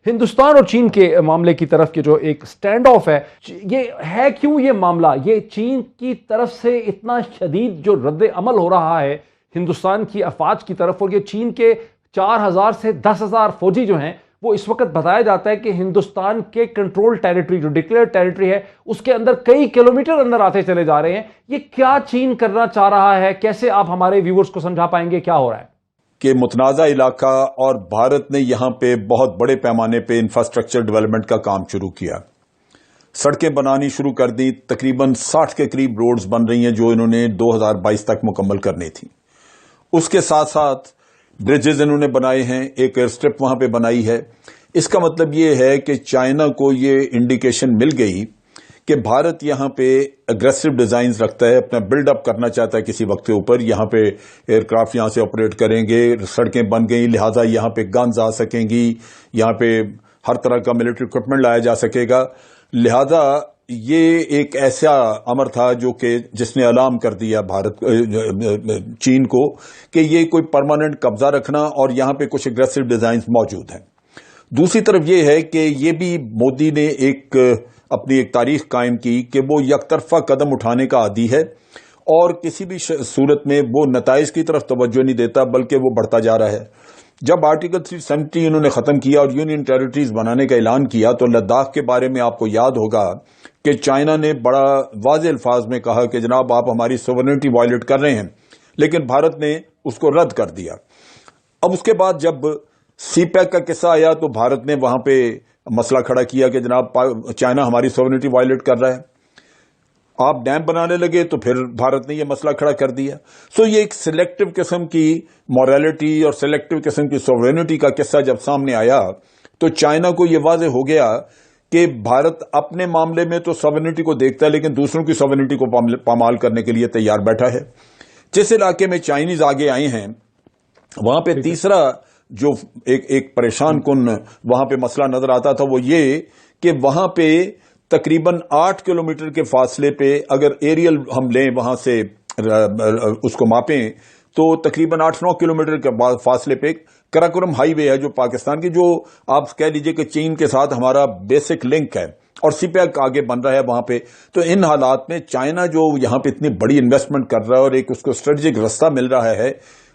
ہندوستان اور چین کے معاملے کی طرف کے جو ایک سٹینڈ آف ہے، یہ ہے کیوں یہ معاملہ، یہ چین کی طرف سے اتنا شدید جو رد عمل ہو رہا ہے ہندوستان کی افواج کی طرف، اور یہ چین کے 4,000 سے 10,000 فوجی جو ہیں وہ اس وقت بتایا جاتا ہے کہ ہندوستان کے کنٹرول ٹیریٹری جو ڈکلیئر ٹیریٹری ہے اس کے اندر کئی کلومیٹر اندر آتے چلے جا رہے ہیں. یہ کیا چین کرنا چاہ رہا ہے؟ کیسے آپ ہمارے ویورز کو سمجھا پائیں گے کیا ہو رہا ہے؟ کہ متنازع علاقہ اور بھارت نے یہاں پہ بہت بڑے پیمانے پہ انفراسٹرکچر ڈیولپمنٹ کا کام شروع کیا، سڑکیں بنانی شروع کر دی، تقریباً 60 کے قریب روڈز بن رہی ہیں جو انہوں نے 2022 تک مکمل کرنی تھی. اس کے ساتھ ساتھ برجز انہوں نے بنائے ہیں، ایک ایئر اسٹرپ وہاں پہ بنائی ہے. اس کا مطلب یہ ہے کہ چائنا کو یہ انڈیکیشن مل گئی کہ بھارت یہاں پہ اگریسو ڈیزائنز رکھتا ہے، اپنا بلڈ اپ کرنا چاہتا ہے کسی وقت کے اوپر. یہاں پہ ایئر کرافٹ یہاں سے آپریٹ کریں گے، سڑکیں بن گئی، لہذا یہاں پہ گنز آ سکیں گی، یہاں پہ ہر طرح کا ملٹری اکوپمنٹ لایا جا سکے گا. لہذا یہ ایک ایسا امر تھا جو کہ جس نے الارم کر دیا چین کو کہ یہ کوئی پرماننٹ قبضہ رکھنا اور یہاں پہ کچھ اگریسو ڈیزائنز موجود ہیں. دوسری طرف یہ ہے کہ یہ بھی مودی نے اپنی ایک تاریخ قائم کی کہ وہ یک طرفہ قدم اٹھانے کا عادی ہے اور کسی بھی صورت میں وہ نتائج کی طرف توجہ نہیں دیتا بلکہ وہ بڑھتا جا رہا ہے. جب آرٹیکل 370 انہوں نے ختم کیا اور یونین ٹیریٹریز بنانے کا اعلان کیا تو لداخ کے بارے میں آپ کو یاد ہوگا کہ چائنا نے بڑا واضح الفاظ میں کہا کہ جناب آپ ہماری سوورنٹی وائلیٹ کر رہے ہیں، لیکن بھارت نے اس کو رد کر دیا. اب اس کے بعد جب سی پیک کا قصہ آیا تو بھارت نے وہاں پہ مسئلہ کھڑا کیا کہ جناب چائنا ہماری سوورنٹی وائلیٹ کر رہا ہے. آپ ڈیم بنانے لگے تو پھر بھارت نے یہ مسئلہ کھڑا کر دیا. سو یہ ایک سلیکٹو قسم کی مورالٹی اور سلیکٹو قسم کی سوورنٹی کا قصہ جب سامنے آیا تو چائنا کو یہ واضح ہو گیا کہ بھارت اپنے معاملے میں تو سوورنٹی کو دیکھتا ہے لیکن دوسروں کی سوورنٹی کو پامال کرنے کے لیے تیار بیٹھا ہے. جس علاقے میں چائنیز آگے آئے ہیں وہاں پہ تیسرا جو ایک پریشان کن وہاں پہ مسئلہ نظر آتا تھا وہ یہ کہ وہاں پہ تقریباً 8 کلومیٹر کے فاصلے پہ اگر ایریل ہم لیں وہاں سے اس کو ماپیں تو تقریباً 8-9 کلومیٹر کے فاصلے پہ کراکورم ہائی وے ہے جو پاکستان کی، جو آپ کہہ لیجئے کہ چین کے ساتھ ہمارا بیسک لنک ہے اور سی پیک آگے بن رہا ہے وہاں پہ. تو ان حالات میں چائنا جو یہاں پہ اتنی بڑی انویسٹمنٹ کر رہا ہے اور ایک اس کو اسٹریٹجک رستہ مل رہا ہے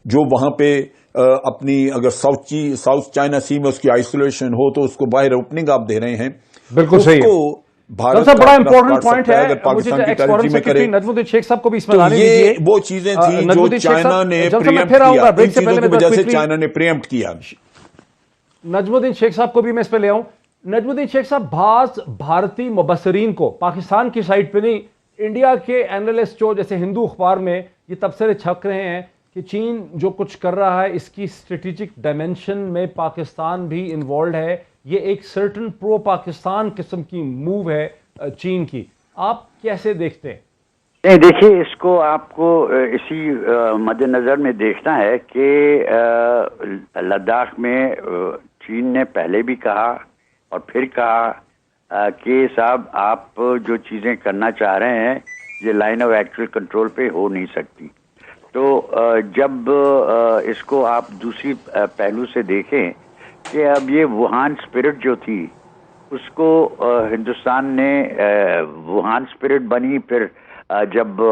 جو وہاں پہ اپنی اگر ساؤتھ چائنا سی میں اس کی آئسولیشن ہو تو اس کو باہر اوپننگ آپ دے رہے ہیں. بالکل صحیح ہے. سب سے بڑا امپورٹنٹ پوائنٹ ہے پاکستان کی ٹیریٹری میں کرے نجم الدین شیخ صاحب کو بھی اس میں لانے دیجیے. یہ وہ چیزیں تھیں جو چائنا نے پریمپٹ کیا، ان چیزوں کی وجہ سے چائنا نے پریمپٹ کیا. نجم الدین شیخ صاحب کو بھی میں اس پہ لے آؤں. نجم الدین شیخ صاحب، بعض بھارتی مبصرین کو پاکستان کی سائٹ پہ نہیں، انڈیا کے اینالسٹ جو جیسے ہندو اخبار میں یہ تبصرے چھپ رہے ہیں کہ چین جو کچھ کر رہا ہے اس کی اسٹریٹجک ڈائمینشن میں پاکستان بھی انوالوڈ ہے، یہ ایک سرٹن پرو پاکستان قسم کی موو ہے چین کی. آپ کیسے دیکھتے ہیں؟ نہیں، دیکھیے اس کو آپ کو اسی مد نظر میں دیکھنا ہے کہ لداخ میں چین نے پہلے بھی کہا اور پھر کہا کہ صاحب آپ جو چیزیں کرنا چاہ رہے ہیں یہ لائن آف ایکچوئل کنٹرول پہ ہو نہیں سکتی. تو جب اس کو آپ دوسری پہلو سے دیکھیں کہ اب یہ ووہان اسپرٹ جو تھی اس کو ہندوستان نے ووہان اسپرٹ بنی، پھر جب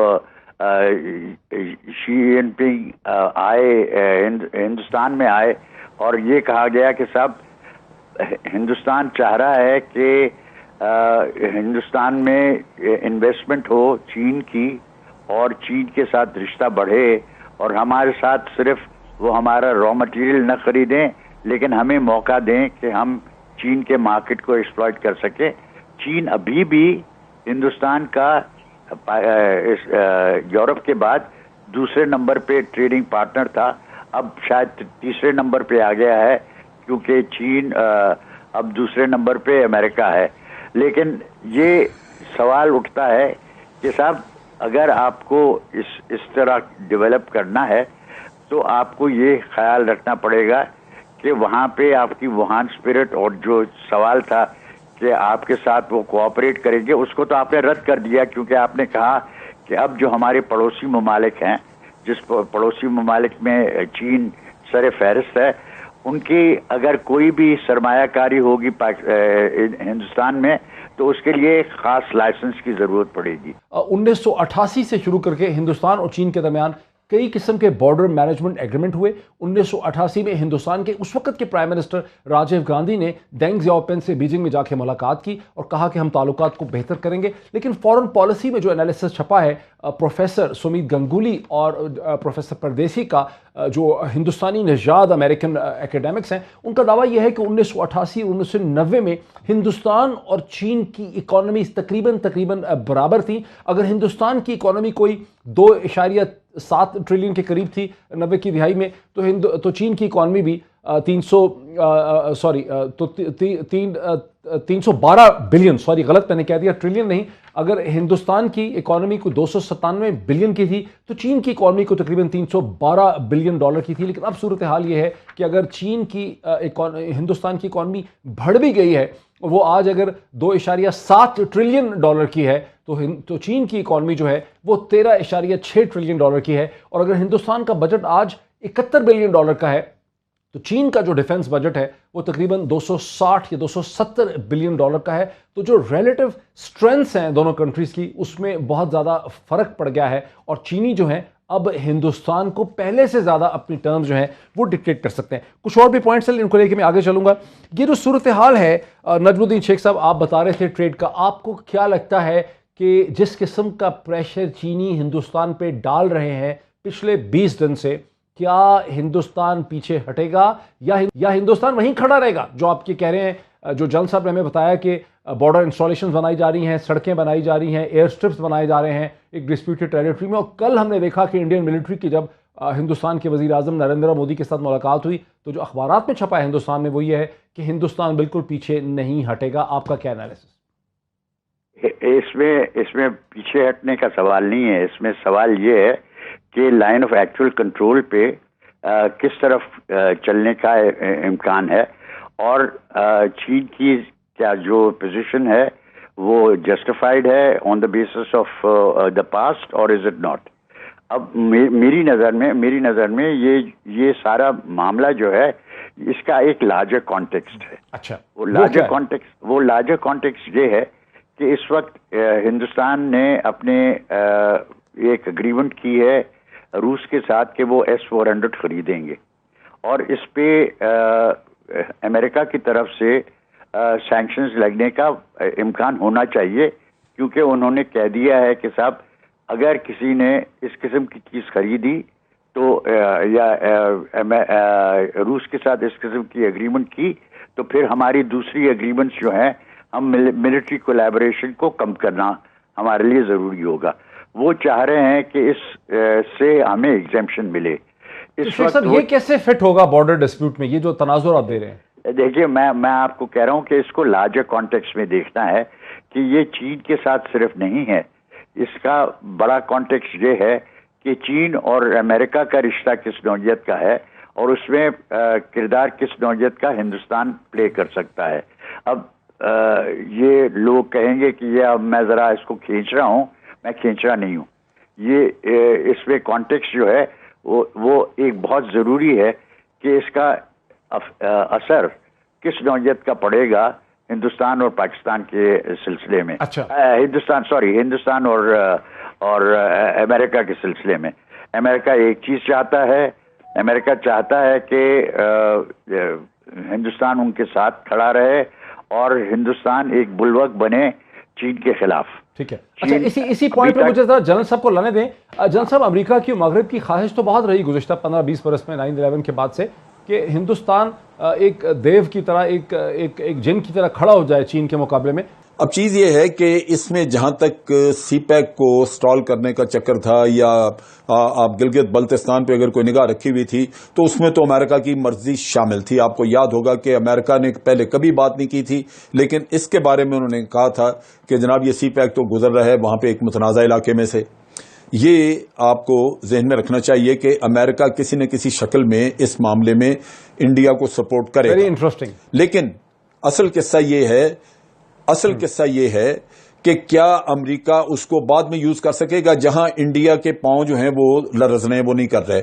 شی جن پنگ آئے ہندوستان میں آئے اور یہ کہا گیا کہ صاحب ہندوستان چاہ رہا ہے کہ ہندوستان میں انویسٹمنٹ ہو چین کی اور چین کے ساتھ رشتہ بڑھے اور ہمارے ساتھ صرف وہ ہمارا را مٹیریل نہ خریدیں لیکن ہمیں موقع دیں کہ ہم چین کے مارکیٹ کو ایکسپلائٹ کر سکیں. چین ابھی بھی ہندوستان کا یورپ کے بعد دوسرے نمبر پہ ٹریڈنگ پارٹنر تھا، اب شاید تیسرے نمبر پہ آ گیا ہے کیونکہ چین اب دوسرے نمبر پہ امریکہ ہے. لیکن یہ سوال اٹھتا ہے کہ صاحب اگر آپ کو اس طرح ڈیولپ کرنا ہے تو آپ کو یہ خیال رکھنا پڑے گا کہ وہاں پہ آپ کی ووہان اسپرٹ اور جو سوال تھا کہ آپ کے ساتھ وہ کوآپریٹ کریں گے اس کو تو آپ نے رد کر دیا کیونکہ آپ نے کہا کہ اب جو ہمارے پڑوسی ممالک ہیں، جس پڑوسی ممالک میں چین سر فہرست ہے، ان کی اگر کوئی بھی سرمایہ کاری ہوگی ہندوستان میں تو اس کے لیے خاص لائسنس کی ضرورت پڑے گی. 1988 سے شروع کر کے ہندوستان اور چین کے درمیان کئی قسم کے بارڈر مینجمنٹ ایگریمنٹ ہوئے. 1988 میں ہندوستان کے اس وقت کے پرائم منسٹر راجیو گاندھی نے دینگ زیاؤپن سے بیجنگ میں جا کے ملاقات کی اور کہا کہ ہم تعلقات کو بہتر کریں گے. لیکن فورن پالیسی میں جو انالیسس چھپا ہے پروفیسر سمیت گنگولی اور پروفیسر پردیسی کا، جو ہندوستانی نژاد امریکن ایکیڈیمکس ہیں، ان کا دعویٰ یہ ہے کہ 1988 اور 1990 میں ہندوستان اور چین کی اکانومی تقریباً برابر تھیں. اگر ہندوستان کی اکانومی کوئی 2.7 ٹریلین کے قریب تھی 90 کی دہائی میں، تو چین کی اکانومی بھی 312 بلین، غلط میں نے کہہ دیا، ٹریلین نہیں. اگر ہندوستان کی اکانومی کو 297 بلین کی تھی تو چین کی اکانومی کو تقریباً 312 بلین ڈالر کی تھی. لیکن اب صورتحال یہ ہے کہ اگر چین کی ہندوستان کی اکانومی بڑھ بھی گئی ہے، وہ آج اگر 2.7 ٹریلین ڈالر کی ہے تو چین کی اکانومی جو ہے وہ 13.6 ٹریلین ڈالر کی ہے. اور اگر ہندوستان کا بجٹ آج 71 بلین ڈالر کا ہے تو چین کا جو ڈیفنس بجٹ ہے وہ تقریباً 260 یا 270 بلین ڈالر کا ہے. تو جو ریلیٹو سٹرینتھس ہیں دونوں کنٹریز کی، اس میں بہت زیادہ فرق پڑ گیا ہے، اور چینی جو ہیں اب ہندوستان کو پہلے سے زیادہ اپنی ٹرمز جو ہیں وہ ڈکٹیٹ کر سکتے ہیں. کچھ اور بھی پوائنٹس ہیں ان کو لے کے میں آگے چلوں گا. یہ جو صورتحال ہے نجم الدین شیخ صاحب، آپ بتا رہے تھے ٹریڈ کا، آپ کو کیا لگتا ہے کہ جس قسم کا پریشر چینی ہندوستان پہ ڈال رہے ہیں پچھلے 20 دن سے، کیا ہندوستان پیچھے ہٹے گا یا ہندوستان وہیں کھڑا رہے گا؟ جو آپ کے کہہ رہے ہیں، جو جل صاحب نے ہمیں بتایا کہ بارڈر انسٹالیشنز بنائی جا رہی ہیں، سڑکیں بنائی جا رہی ہیں، ایئر سٹرپس بنائے جا رہے ہیں ایک ڈسپیوٹڈ ٹیریٹری میں. اور کل ہم نے دیکھا کہ انڈین ملٹری کی جب ہندوستان کے وزیر اعظم نریندر مودی کے ساتھ ملاقات ہوئی تو جو اخبارات میں چھپا ہے ہندوستان میں وہ یہ ہے کہ ہندوستان بالکل پیچھے نہیں ہٹے گا. آپ کا کیا انالیسس؟ اس میں پیچھے ہٹنے کا سوال نہیں ہے. اس میں سوال یہ ہے کہ لائن آف ایکچوئل کنٹرول پہ کس طرف چلنے کا امکان ہے، اور چین کی کیا جو پوزیشن ہے وہ جسٹیفائڈ ہے on the basis of the past, اور از اٹ ناٹ. اب میری نظر میں یہ سارا معاملہ جو ہے اس کا ایک لارجر کانٹیکسٹ ہے. اچھا، وہ لارجر کانٹیکسٹ یہ ہے کہ اس وقت ہندوستان نے اپنے ایک اگریمنٹ کی ہے روس کے ساتھ کہ وہ S-400 خریدیں گے، اور اس پہ امریکہ کی طرف سے سینکشنز لگنے کا امکان ہونا چاہیے، کیونکہ انہوں نے کہہ دیا ہے کہ صاحب اگر کسی نے اس قسم کی چیز خریدی تو یا روس کے ساتھ اس قسم کی اگریمنٹ کی تو پھر ہماری دوسری اگریمنٹس جو ہیں، ہم ملٹری کولیبریشن کو کم کرنا ہمارے لیے ضروری ہوگا. وہ چاہ رہے ہیں کہ اس سے ہمیں ایگزیمپشن ملے. اس وقت یہ کیسے فٹ ہوگا بارڈر ڈسپیوٹ میں، یہ جو تناظر آپ دے رہے ہیں؟ دیکھیے، میں آپ کو کہہ رہا ہوں کہ اس کو لارجر کانٹیکسٹ میں دیکھنا ہے کہ یہ چین کے ساتھ صرف نہیں ہے. اس کا بڑا کانٹیکسٹ یہ ہے کہ چین اور امریکہ کا رشتہ کس نوعیت کا ہے، اور اس میں کردار کس نوعیت کا ہندوستان پلے کر سکتا ہے. اب یہ لوگ کہیں گے کہ یہ اب میں ذرا اس کو کھینچ رہا ہوں، میں کھینچ رہا نہیں ہوں. یہ اس میں کانٹیکسٹ جو ہے وہ ایک بہت ضروری ہے کہ اس کا اثر کس نوعیت کا پڑے گا ہندوستان اور پاکستان کے سلسلے میں. اچھا، ہندوستان اور امریکہ کے سلسلے میں. امریکہ ایک چیز چاہتا ہے، امریکہ چاہتا ہے کہ ہندوستان ان کے ساتھ کھڑا رہے اور ہندوستان ایک بلوک بنے چین کے خلاف. ٹھیک ہے. اچھا، اسی پوائنٹ پہ مجھے ذرا جنرل صاحب کو لانے دیں. جنرل صاحب، امریکہ کی مغرب کی خواہش تو بہت رہی گزشتہ 15-20 برس میں 9/11 کے بعد سے کہ ہندوستان ایک دیو کی طرح، ایک جن کی طرح کھڑا ہو جائے چین کے مقابلے میں. اب چیز یہ ہے کہ اس میں جہاں تک سی پیک کو سٹال کرنے کا چکر تھا، یا آپ گلگت بلتستان پہ اگر کوئی نگاہ رکھی ہوئی تھی تو اس میں تو امریکہ کی مرضی شامل تھی. آپ کو یاد ہوگا کہ امریکہ نے پہلے کبھی بات نہیں کی تھی، لیکن اس کے بارے میں انہوں نے کہا تھا کہ جناب یہ سی پیک تو گزر رہا ہے وہاں پہ ایک متنازع علاقے میں سے. یہ آپ کو ذہن میں رکھنا چاہیے کہ امریکہ کسی نہ کسی شکل میں اس معاملے میں انڈیا کو سپورٹ کرے گا. Very interesting. لیکن اصل قصہ یہ ہے کہ کیا امریکہ اس کو بعد میں یوز کر سکے گا، جہاں انڈیا کے پاؤں جو ہیں وہ لرزنے وہ نہیں کر رہے.